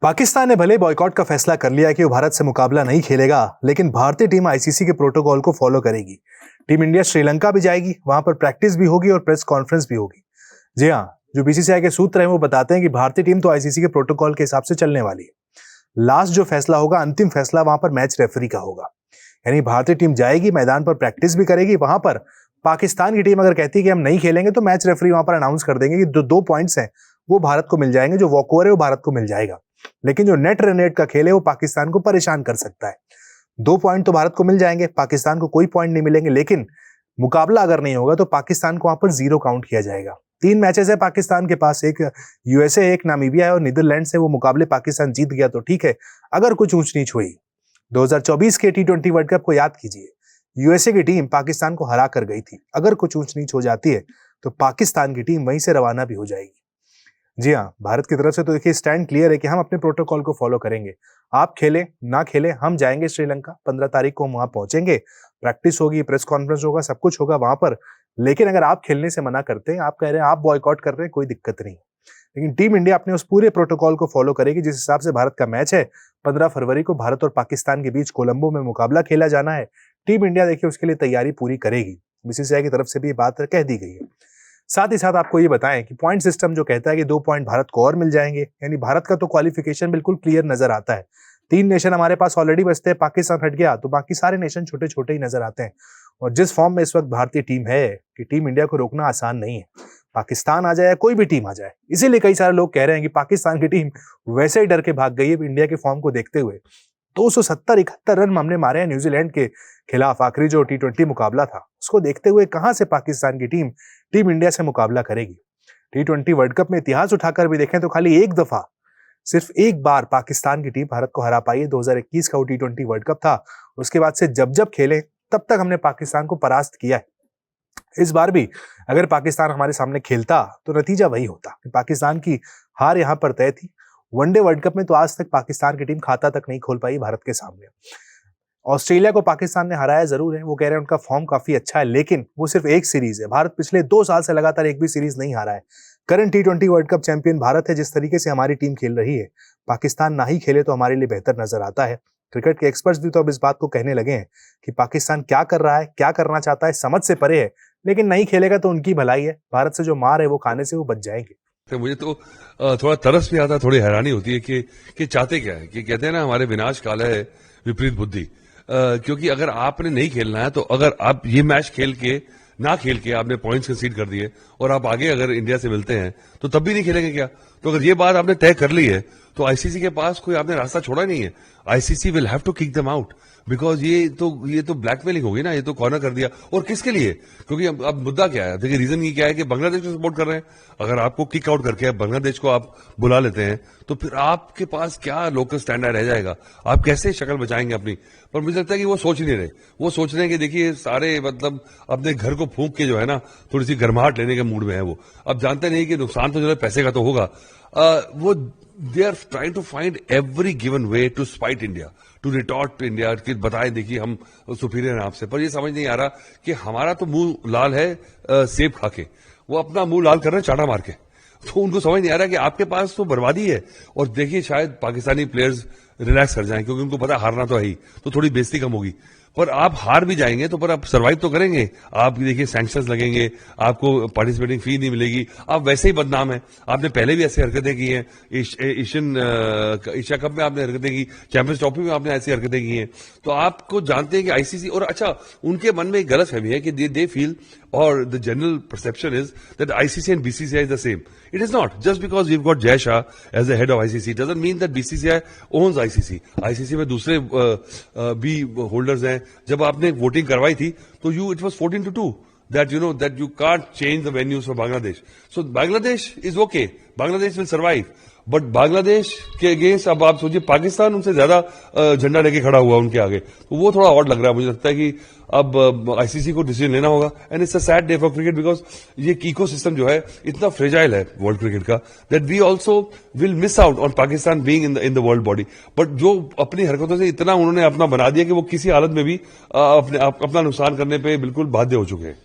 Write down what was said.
पाकिस्तान ने भले बॉयकॉट का फैसला कर लिया कि वो भारत से मुकाबला नहीं खेलेगा, लेकिन भारतीय टीम आईसीसी के प्रोटोकॉल को फॉलो करेगी। टीम इंडिया श्रीलंका भी जाएगी, वहां पर प्रैक्टिस भी होगी और प्रेस कॉन्फ्रेंस भी होगी। जी हाँ, जो बीसीसीआई के सूत्र हैं वो बताते हैं कि भारतीय टीम तो आईसीसी के प्रोटोकॉल के हिसाब से चलने वाली है। लास्ट जो फैसला होगा, अंतिम फैसला वहां पर मैच रेफरी का होगा। यानी भारतीय टीम जाएगी, मैदान पर प्रैक्टिस भी करेगी। वहां पर पाकिस्तान की टीम अगर कहती है कि हम नहीं खेलेंगे तो मैच रेफरी वहां पर अनाउंस कर देंगे कि दो पॉइंट्स हैं वो भारत को मिल जाएंगे, जो वॉकओवर है वो भारत को मिल जाएगा। लेकिन जो नेट रन रेट का खेल है वो पाकिस्तान को परेशान कर सकता है। 2 पॉइंट तो भारत को मिल जाएंगे, पाकिस्तान को कोई पॉइंट नहीं मिलेंगे। लेकिन मुकाबला अगर नहीं होगा तो पाकिस्तान को वहां पर 0 काउंट किया जाएगा। 3 मैचेस है पाकिस्तान के पास, एक यूएसए, एक नामीबिया है और नीदरलैंड से। वो मुकाबले पाकिस्तान जीत गया तो ठीक है। अगर कुछ ऊंच नीच हुई, 2024 के T20 वर्ल्ड कप को याद कीजिए, यूएसए की टीम पाकिस्तान को हरा कर गई थी। अगर कुछ ऊंच नीच हो जाती है तो पाकिस्तान की टीम वहीं से रवाना भी हो जाएगी। जी हाँ, भारत की तरफ से तो देखिए स्टैंड क्लियर है कि हम अपने प्रोटोकॉल को फॉलो करेंगे। आप खेले ना खेले, हम जाएंगे श्रीलंका। 15 तारीख को हम वहां पहुंचेंगे, प्रैक्टिस होगी, प्रेस कॉन्फ्रेंस होगा, सब कुछ होगा वहां पर। लेकिन अगर आप खेलने से मना करते हैं, आप कह रहे हैं आप बॉयकॉट कर रहे हैं, कोई दिक्कत नहीं। लेकिन टीम इंडिया अपने उस पूरे प्रोटोकॉल को फॉलो करेगी जिस हिसाब से भारत का मैच है। 15 फरवरी को भारत और पाकिस्तान के बीच कोलंबो में मुकाबला खेला जाना है। टीम इंडिया देखिए उसके लिए तैयारी पूरी करेगी। बीसीसीआई की तरफ से भी ये बात कह दी गई है। साथ ही साथ आपको ये बताएं कि पॉइंट सिस्टम जो कहता है कि 2 पॉइंट भारत को और मिल जाएंगे, यानी भारत का तो क्वालिफिकेशन बिल्कुल क्लियर नजर आता है। 3 नेशन हमारे पास ऑलरेडी बचते हैं, पाकिस्तान हट गया तो बाकी सारे नेशन छोटे छोटे ही नजर आते हैं। और जिस फॉर्म में इस वक्त भारतीय टीम है कि टीम इंडिया को रोकना आसान नहीं है। पाकिस्तान आ जाए या कोई भी टीम आ जाए, इसीलिए कई सारे लोग कह रहे हैं कि पाकिस्तान की टीम वैसे ही डर के भाग गई है इंडिया के फॉर्म को देखते हुए। 270-71 रन हमने मारे हैं न्यूजीलैंड के खिलाफ, आखिरी जो T20 मुकाबला था उसको देखते हुए कहां से पाकिस्तान की टीम इंडिया से मुकाबला करेगी। T20 वर्ल्ड कप में इतिहास उठाकर भी देखें तो खाली एक दफा, सिर्फ एक बार पाकिस्तान की टीम भारत को हरा पाई है। 2021 का वो T20 वर्ल्ड कप था। उसके बाद से जब जब खेले तब तक हमने पाकिस्तान को परास्त किया है। इस बार भी अगर पाकिस्तान हमारे सामने खेलता तो नतीजा वही होता। पाकिस्तान की हार यहां पर तय थी। वनडे वर्ल्ड कप में तो आज तक पाकिस्तान की टीम खाता तक नहीं खोल पाई भारत के सामने। ऑस्ट्रेलिया को पाकिस्तान ने हराया जरूर है, वो कह रहे हैं उनका फॉर्म काफी अच्छा है, लेकिन वो सिर्फ एक सीरीज है। भारत पिछले 2 साल से लगातार एक भी सीरीज नहीं हारा है। Current T20 world cup champion Bharat है। जिस तरीके से हमारी टीम खेल रही है, पाकिस्तान ना ही खेले तो हमारे लिए बेहतर नजर आता है। क्रिकेट के एक्सपर्ट्स भी तो अब इस बात को कहने लगे हैं कि पाकिस्तान क्या कर रहा है, क्या करना चाहता है, समझ से परे है। लेकिन नहीं खेलेगा तो उनकी भलाई है। भारत से जो मार है वो खाने से वो बच जाएंगे। तो मुझे तो थोड़ा तरस भी आता है, थोड़ी हैरानी होती है कि चाहते क्या है। कि कहते हैं ना, हमारे विनाश काल है विपरीत बुद्धि। क्योंकि अगर आपने नहीं खेलना है तो अगर आप ये मैच खेल के आपने पॉइंट्स कंसीड कर दिए और आप आगे अगर इंडिया से मिलते हैं तो तब भी नहीं खेलेंगे क्या? तो अगर ये बात आपने तय कर ली है तो आईसीसी के पास कोई आपने रास्ता छोड़ा नहीं है। ICC will have to kick them out, because ये तो ब्लैकमेलिंग होगी ना, ये तो कॉर्नर कर दिया। और किसके लिए? क्योंकि अब मुद्दा क्या है, देखिए रीजन ये क्या है कि बांग्लादेश को सपोर्ट कर रहे हैं। अगर आपको किक आउट करके बांग्लादेश को आप बुला लेते हैं तो फिर आपके पास क्या लोकल स्टैंडर्ड रह जाएगा? आप कैसे शक्ल बचाएंगे अपनी? पर मुझे लगता है कि वो सोच नहीं रहे। वो सोच रहे हैं कि देखिए सारे मतलब अपने घर को फूंक के जो है ना थोड़ी सी गर्माहट लेने के मूड में है वो। अब जानते नहीं कि नुकसान तो जो है पैसे का तो होगा। वो they are trying to find every given way to spite India, to retort to India कि बताएं देखिए हम सुपीरियर हैं आपसे। पर ये समझ नहीं आ रहा कि हमारा तो मुंह लाल है सेब खा के, वो अपना मुंह लाल कर रहे हैं चाटा मार के। तो उनको समझ नहीं आ रहा कि आपके पास तो बर्बादी है। और देखिए शायद पाकिस्तानी प्लेयर्स रिलैक्स कर जाएं क्योंकि उनको पता हारना तो है ही, तो थोड़ी बेइज्जती कम होगी। पर आप हार भी जाएंगे तो पर आप सर्वाइव तो करेंगे। आप देखिए सैंक्शंस लगेंगे, आपको पार्टिसिपेटिंग फी नहीं मिलेगी, आप वैसे ही बदनाम है। आपने पहले भी ऐसी हरकतें की हैं, एशिया कप में आपने हरकतें की, चैंपियंस ट्रॉफी में आपने ऐसी हरकतें की हैं। तो आपको जानते हैं कि आईसीसी, और अच्छा उनके मन में एक गलतफहमी है कि दे फील और the general perception is that ICC and BCCI is the same. It is not. Just because we've got Jay Shah as the head of ICC doesn't mean that BCCI owns ICC. ICC में दूसरे भी holders हैं। जब आपने voting करवाई थी तो it was 14-2 that you can't change the venues for Bangladesh. So Bangladesh is okay. Bangladesh will survive. But Bangladesh के अगेंस्ट अब आप सोचिए पाकिस्तान उनसे ज्यादा झंडा लेके खड़ा हुआ उनके आगे, तो वो थोड़ा ऑड लग रहा है। मुझे लगता है कि अब आईसीसी को डिसीजन लेना होगा। And it's a sad day for cricket because ये इकोसिस्टम जो है इतना फ्रेजाइल है वर्ल्ड क्रिकेट का that we also will miss out on Pakistan being in the world body. But जो अपनी हरकतों से इतना उन्होंने अपना बना दिया कि वो किसी हालत में भी अपना नुकसान करने पर बिल्कुल बाध्य हो चुके हैं।